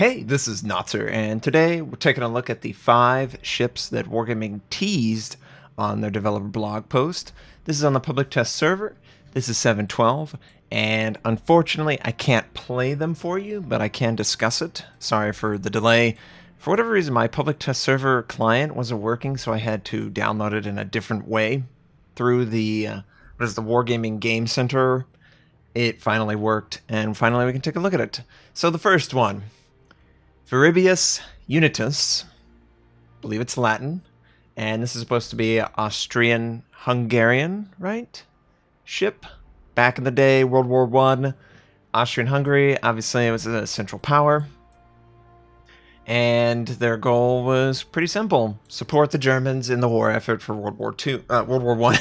Hey, this is Notser, and today we're taking a look at the 5 ships that Wargaming teased on their developer blog post. This is on the public test server. This is 7.12, and unfortunately I can't play them for you, but I can discuss it. Sorry for the delay. For whatever reason, my public test server client wasn't working, so I had to download it in a different way through the Wargaming Game Center. It finally worked, and finally we can take a look at it. So the first one, Warships Unitus, I believe it's Latin, and this is supposed to be Austrian-Hungarian, right? Ship. Back in the day, World War I, Austrian-Hungary, obviously it was a central power, and their goal was pretty simple: support the Germans in the war effort for World War I.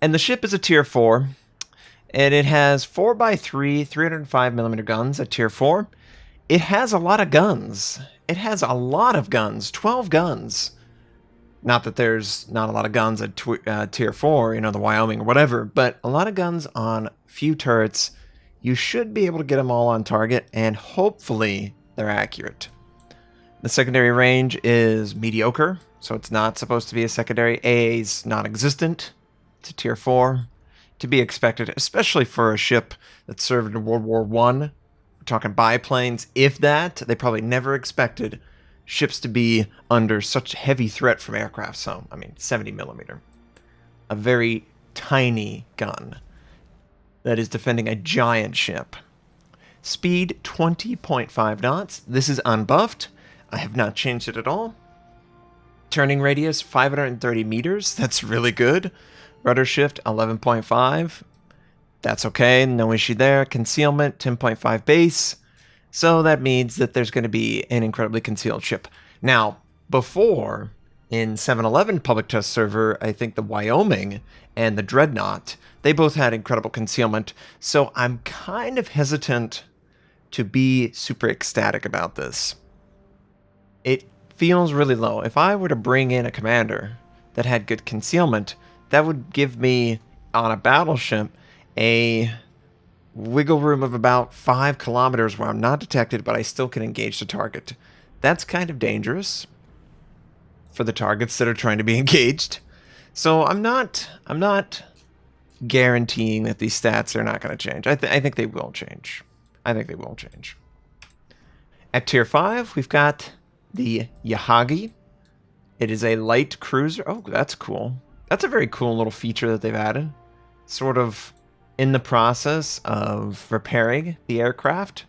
And the ship is a tier 4, and it has 4x3 305mm guns at tier 4. It has a lot of guns. It has a lot of guns. 12 guns. Not that there's not a lot of guns at tier 4, you know, the Wyoming or whatever, but a lot of guns on few turrets. You should be able to get them all on target, and hopefully they're accurate. The secondary range is mediocre, so it's not supposed to be a secondary. AA's non-existent. It's a tier 4. To be expected, especially for a ship that served in World War I. We're talking biplanes. If that, they probably never expected ships to be under such heavy threat from aircraft. So, I mean, 70mm. A very tiny gun that is defending a giant ship. Speed 20.5 knots. This is unbuffed. I have not changed it at all. Turning radius 530 meters. That's really good. Rudder shift 11.5. That's okay, no issue there. Concealment, 10.5 base. So that means that there's going to be an incredibly concealed ship. Now, before, in 7.11 public test server, I think the Wyoming and the Dreadnought, they both had incredible concealment. So I'm kind of hesitant to be super ecstatic about this. It feels really low. If I were to bring in a commander that had good concealment, that would give me, on a battleship, a wiggle room of about 5 kilometers where I'm not detected, but I still can engage the target. That's kind of dangerous for the targets that are trying to be engaged. So I'm not guaranteeing that these stats are not going to change. I think they will change. I think they will change. At tier 5, we've got the Yahagi. It is a light cruiser. Oh, that's cool. That's a very cool little feature that they've added. Sort of in the process of repairing the aircraft.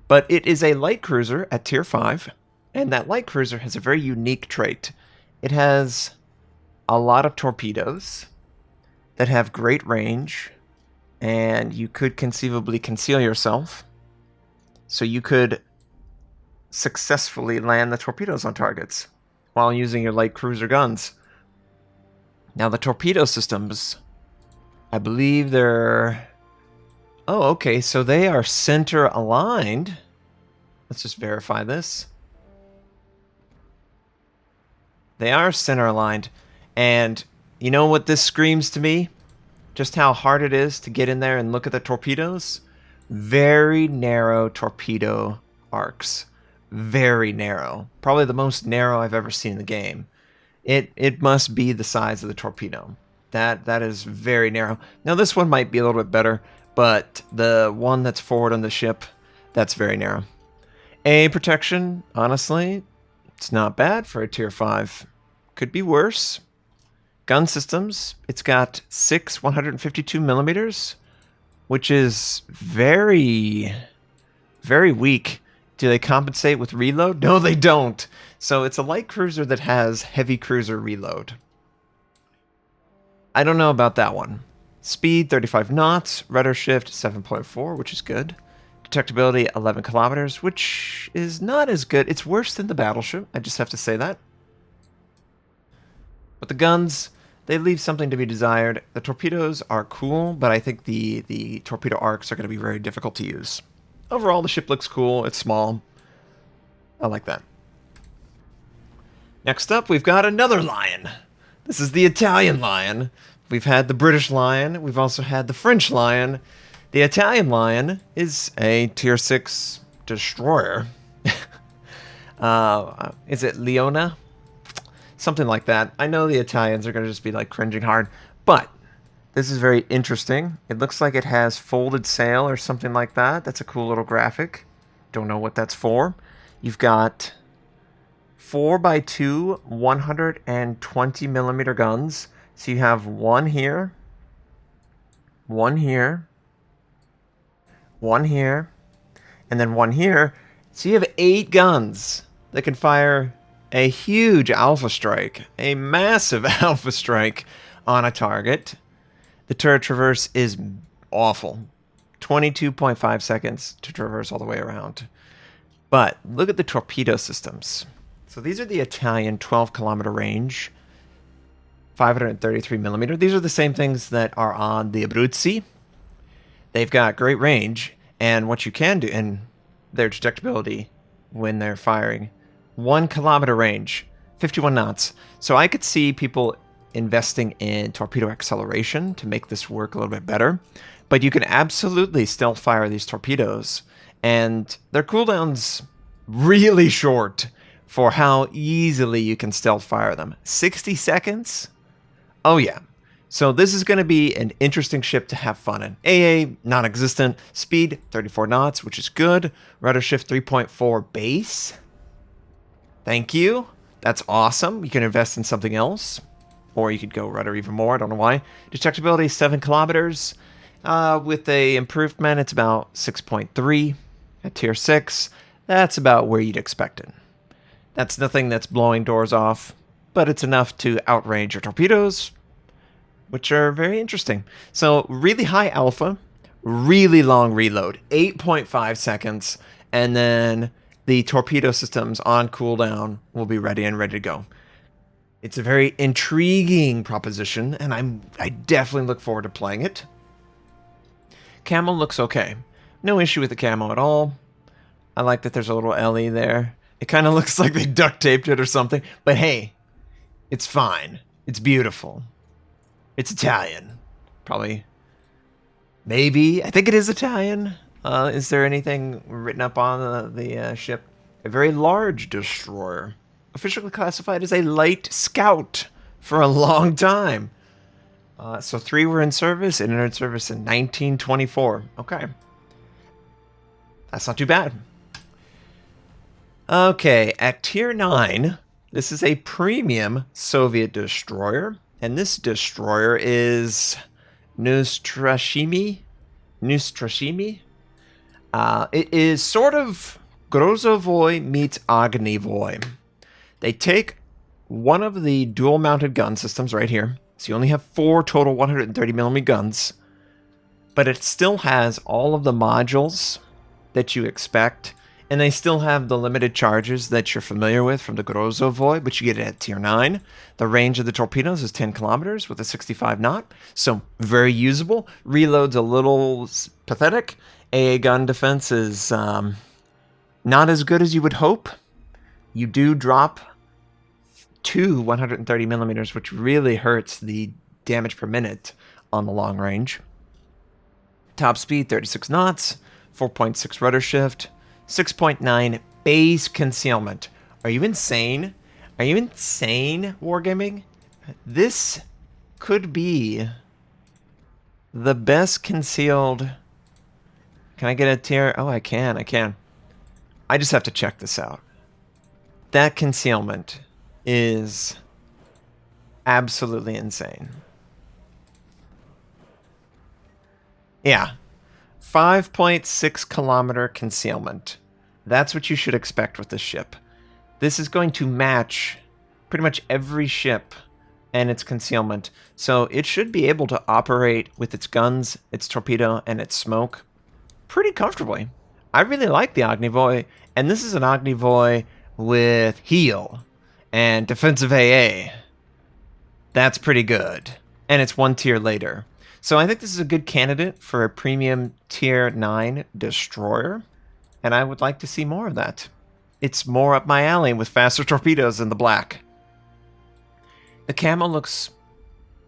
But it is a light cruiser at tier 5, and that light cruiser has a very unique trait. It has a lot of torpedoes that have great range, and you could conceivably conceal yourself. So you could successfully land the torpedoes on targets while using your light cruiser guns. Now the torpedo systems, I believe they're... Oh, okay, so they are center aligned. Let's just verify this. They are center aligned. And you know what this screams to me? Just how hard it is to get in there and look at the torpedoes. Very narrow torpedo arcs. Very narrow. Probably the most narrow I've ever seen in the game. It must be the size of the torpedo. That is very narrow. Now this one might be a little bit better, but the one that's forward on the ship, that's very narrow. A protection, honestly, it's not bad for a tier 5. Could be worse. Gun systems, it's got 6 152mm, which is very, very weak. Do they compensate with reload? No, they don't. So it's a light cruiser that has heavy cruiser reload. I don't know about that one. Speed 35 knots, rudder shift 7.4, which is good. Detectability 11 kilometers, which is not as good. It's worse than the battleship, I just have to say that. But the guns, they leave something to be desired. The torpedoes are cool, but I think the torpedo arcs are going to be very difficult to use. Overall, the ship looks cool. It's small. I like that. Next up, we've got another lion. This is the Italian lion. We've had the British lion. We've also had the French lion. The Italian lion is a tier 6 destroyer. Is it Leona? Something like that. I know the Italians are going to just be like cringing hard, but this is very interesting. It looks like it has folded sail or something like that. That's a cool little graphic. Don't know what that's for. You've got 4x2 120 millimeter guns. So you have one here, one here, one here, and then one here. So you have 8 guns that can fire a huge alpha strike, a massive alpha strike on a target. The turret traverse is awful. 22.5 seconds to traverse all the way around. But look at the torpedo systems. So these are the Italian 12-kilometer range, 533 millimeter. These are the same things that are on the Abruzzi. They've got great range, and what you can do, and their detectability when they're firing, 1 kilometer range, 51 knots. So I could see people investing in torpedo acceleration to make this work a little bit better. But you can absolutely stealth fire these torpedoes, and their cooldown's really short for how easily you can stealth fire them. 60 seconds? Oh yeah. So this is going to be an interesting ship to have fun in. AA, non-existent. Speed, 34 knots, which is good. Rudder shift, 3.4 base. Thank you. That's awesome. You can invest in something else. Or you could go rudder even more. I don't know why. Detectability, 7 kilometers. With a improvement, it's about 6.3. At tier 6, that's about where you'd expect it. That's nothing that's blowing doors off, but it's enough to outrange your torpedoes, which are very interesting. So really high alpha, really long reload, 8.5 seconds, and then the torpedo systems on cooldown will be ready to go. It's a very intriguing proposition, and I definitely look forward to playing it. Camo looks okay. No issue with the camo at all. I like that there's a little LE there. It kind of looks like they duct taped it or something, but hey, it's fine. It's beautiful. It's Italian. Probably. Maybe. I think it is Italian. Is there anything written up on the ship? A very large destroyer. Officially classified as a light scout for a long time. So 3 were in service and entered service in 1924. Okay. That's not too bad. Okay, at tier 9, this is a premium Soviet destroyer. And this destroyer is Nostrashimi. It is sort of Grozovoy meets Ognivoy. They take one of the dual-mounted gun systems right here. So you only have 4 total 130mm guns. But it still has all of the modules that you expect. And they still have the limited charges that you're familiar with from the Grozovoy, but you get it at tier 9. The range of the torpedoes is 10 kilometers with a 65 knot. So very usable. Reload's a little pathetic. AA gun defense is not as good as you would hope. You do drop 2 130mm, which really hurts the damage per minute on the long range. Top speed, 36 knots, 4.6 rudder shift, 6.9 base concealment. Are you insane? Are you insane, Wargaming? This could be the best concealed... Can I get a tier? Oh, I can. I just have to check this out. That concealment is absolutely insane. Yeah. 5.6 kilometer concealment. That's what you should expect with this ship. This is going to match pretty much every ship and its concealment. So it should be able to operate with its guns, its torpedo, and its smoke pretty comfortably. I really like the Ognivoy, and this is an Ognivoy with heal and defensive AA. That's pretty good. And it's 1 tier later. So I think this is a good candidate for a premium tier 9 destroyer, and I would like to see more of that. It's more up my alley with faster torpedoes in the black. The camo looks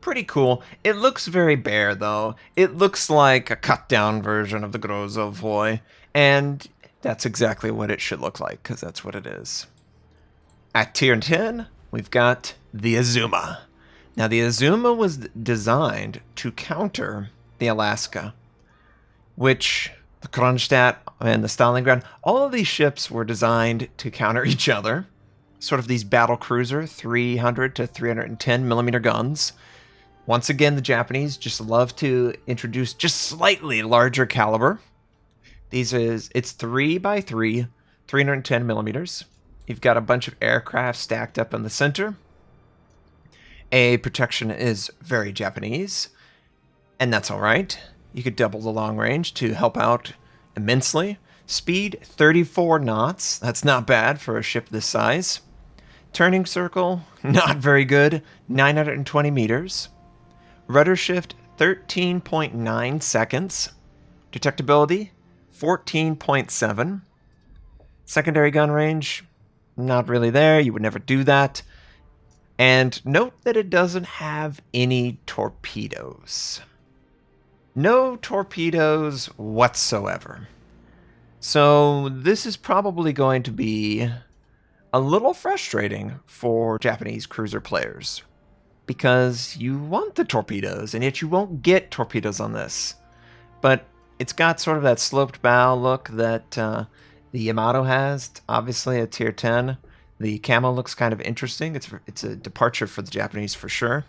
pretty cool. It looks very bare, though. It looks like a cut-down version of the Grozovoy, and That's exactly what it should look like, because that's what it is. At tier 10, we've got the Azuma. Now, the Azuma was designed to counter the Alaska, which the Kronstadt and the Stalingrad, all of these ships were designed to counter each other. Sort of these battle cruiser, 300 to 310 millimeter guns. Once again, the Japanese just love to introduce just slightly larger caliber. It's 3x3, 310 millimeters. You've got a bunch of aircraft stacked up in the center. A protection is very Japanese, and that's all right. You could double the long range to help out immensely. Speed, 34 knots. That's not bad for a ship this size. Turning circle, not very good, 920 meters. Rudder shift, 13.9 seconds. Detectability, 14.7. Secondary gun range, not really there. You would never do that. And note that it doesn't have any torpedoes. No torpedoes whatsoever. So this is probably going to be a little frustrating for Japanese cruiser players, because you want the torpedoes, and yet you won't get torpedoes on this. But it's got sort of that sloped bow look that the Yamato has, obviously at tier 10. The camo looks kind of interesting. It's a departure for the Japanese for sure.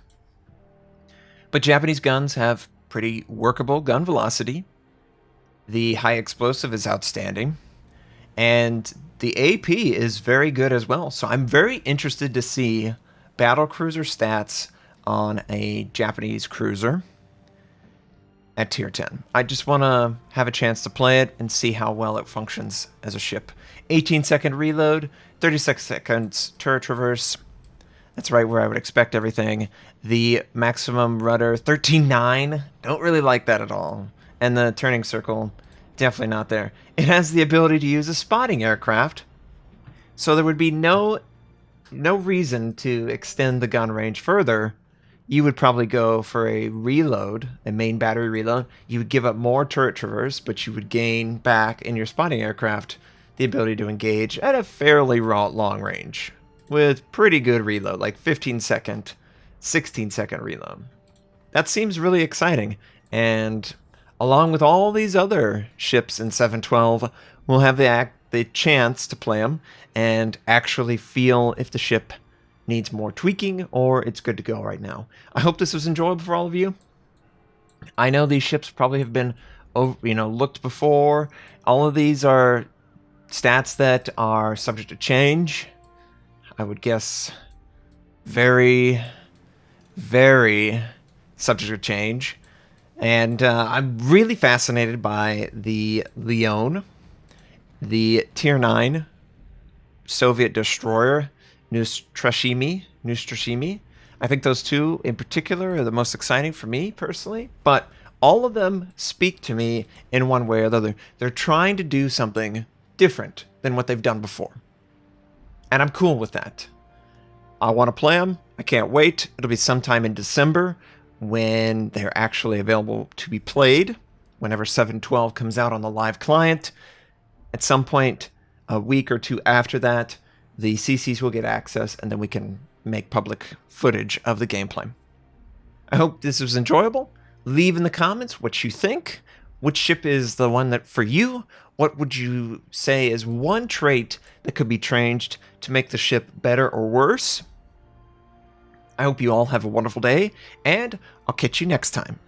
But Japanese guns have pretty workable gun velocity. The high explosive is outstanding. And the AP is very good as well. So I'm very interested to see battle cruiser stats on a Japanese cruiser at tier 10. I just want to have a chance to play it and see how well it functions as a ship. 18-second reload, 36 seconds turret traverse. That's right where I would expect everything. The maximum rudder, 13.9. Don't really like that at all. And the turning circle, definitely not there. It has the ability to use a spotting aircraft, so there would be no reason to extend the gun range further. You would probably go for a reload, a main battery reload. You would give up more turret traverse, but you would gain back in your spotting aircraft the ability to engage at a fairly long range with pretty good reload, like 15-second, 16-second reload. That seems really exciting, and along with all these other ships in 7.12, we'll have the chance to play them and actually feel if the ship needs more tweaking or it's good to go right now. I hope this was enjoyable for all of you. I know these ships probably have been looked before. All of these are stats that are subject to change. I would guess very, very subject to change. And I'm really fascinated by the Leon, the Tier 9 Soviet destroyer, Nutserreplay. I think those two in particular are the most exciting for me personally, but all of them speak to me in one way or the other. They're trying to do something different than what they've done before. And I'm cool with that. I want to play them. I can't wait. It'll be sometime in December when they're actually available to be played, whenever 7.12 comes out on the live client. At some point, a week or two after that, the CCs will get access, and then we can make public footage of the gameplay. I hope this was enjoyable. Leave in the comments what you think. Which ship is the one that for you? What would you say is one trait that could be changed to make the ship better or worse? I hope you all have a wonderful day, and I'll catch you next time.